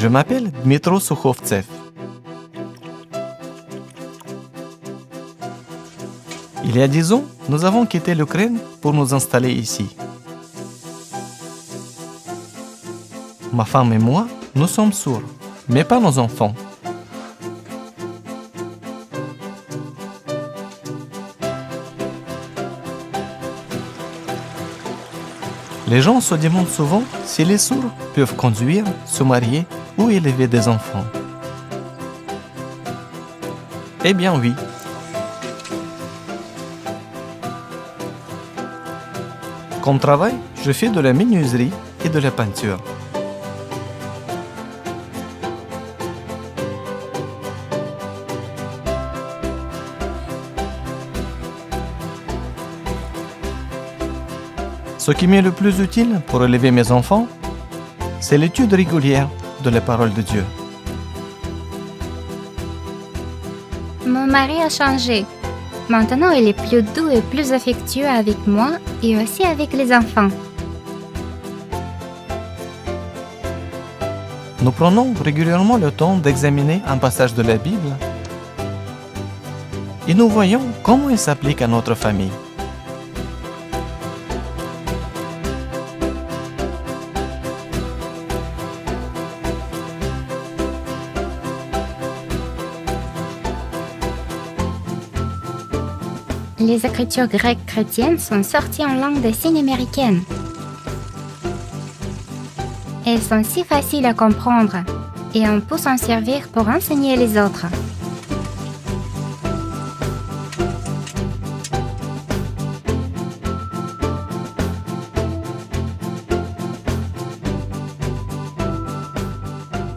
Je m'appelle Dmitro Sukhovtsev. Il y a 10 ans, nous avons quitté l'Ukraine pour nous installer ici. Ma femme et moi, nous sommes sourds, mais pas nos enfants. Les gens se demandent souvent si les sourds peuvent conduire, se marier ou élever des enfants. Eh bien oui. Comme travail, je fais de la menuiserie et de la peinture. Ce qui m'est le plus utile pour élever mes enfants, c'est l'étude régulière de la parole de Dieu. Mon mari a changé. Maintenant, il est plus doux et plus affectueux avec moi et aussi avec les enfants. Nous prenons régulièrement le temps d'examiner un passage de la Bible et nous voyons comment il s'applique à notre famille. Les écritures grecques chrétiennes sont sorties en langue des signes américaine. Elles sont si faciles à comprendre et on peut s'en servir pour enseigner les autres.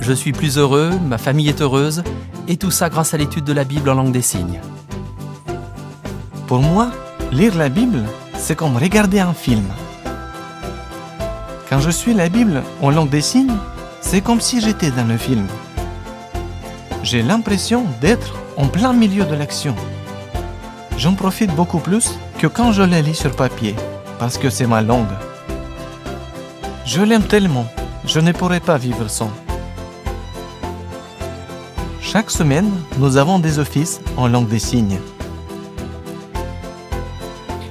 Je suis plus heureux, ma famille est heureuse, et tout ça grâce à l'étude de la Bible en langue des signes. Pour moi, lire la Bible, c'est comme regarder un film. Quand je suis la Bible en langue des signes, c'est comme si j'étais dans le film. J'ai l'impression d'être en plein milieu de l'action. J'en profite beaucoup plus que quand je la lis sur papier, parce que c'est ma langue. Je l'aime tellement, je ne pourrais pas vivre sans. Chaque semaine, nous avons des offices en langue des signes.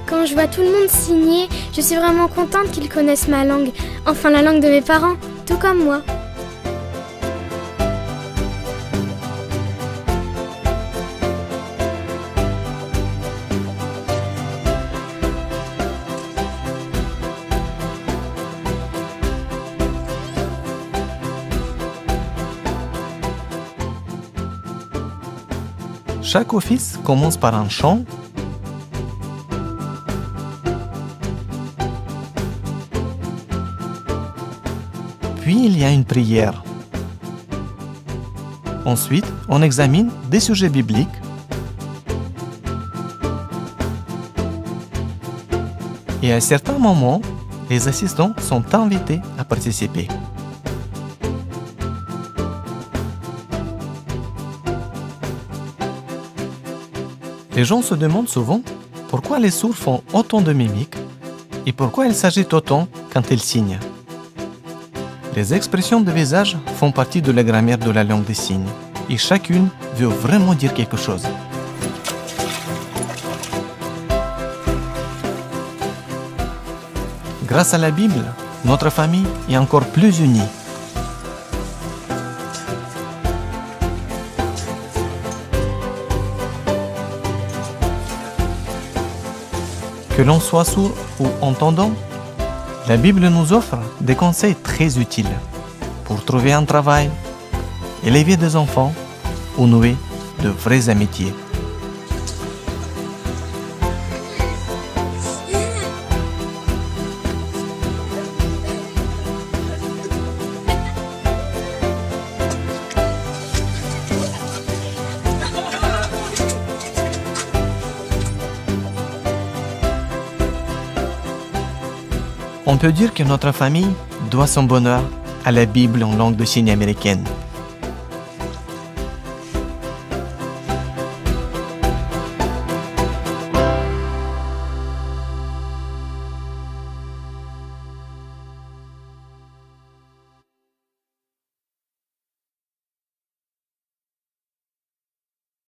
Quand je vois tout le monde signer, je suis vraiment contente qu'ils connaissent ma langue, enfin la langue de mes parents, tout comme moi. Chaque office commence par un chant. Puis il y a une prière. Ensuite, on examine des sujets bibliques. Et à certains moments, les assistants sont invités à participer. Les gens se demandent souvent pourquoi les sourds font autant de mimiques et pourquoi ils s'agitent autant quand ils signent. Les expressions de visage font partie de la grammaire de la langue des signes et chacune veut vraiment dire quelque chose. Grâce à la Bible, notre famille est encore plus unie. Que l'on soit sourd ou entendant, la Bible nous offre des conseils très utiles pour trouver un travail, élever des enfants ou nouer de vraies amitiés. On peut dire que notre famille doit son bonheur à la Bible en langue de signes américaine.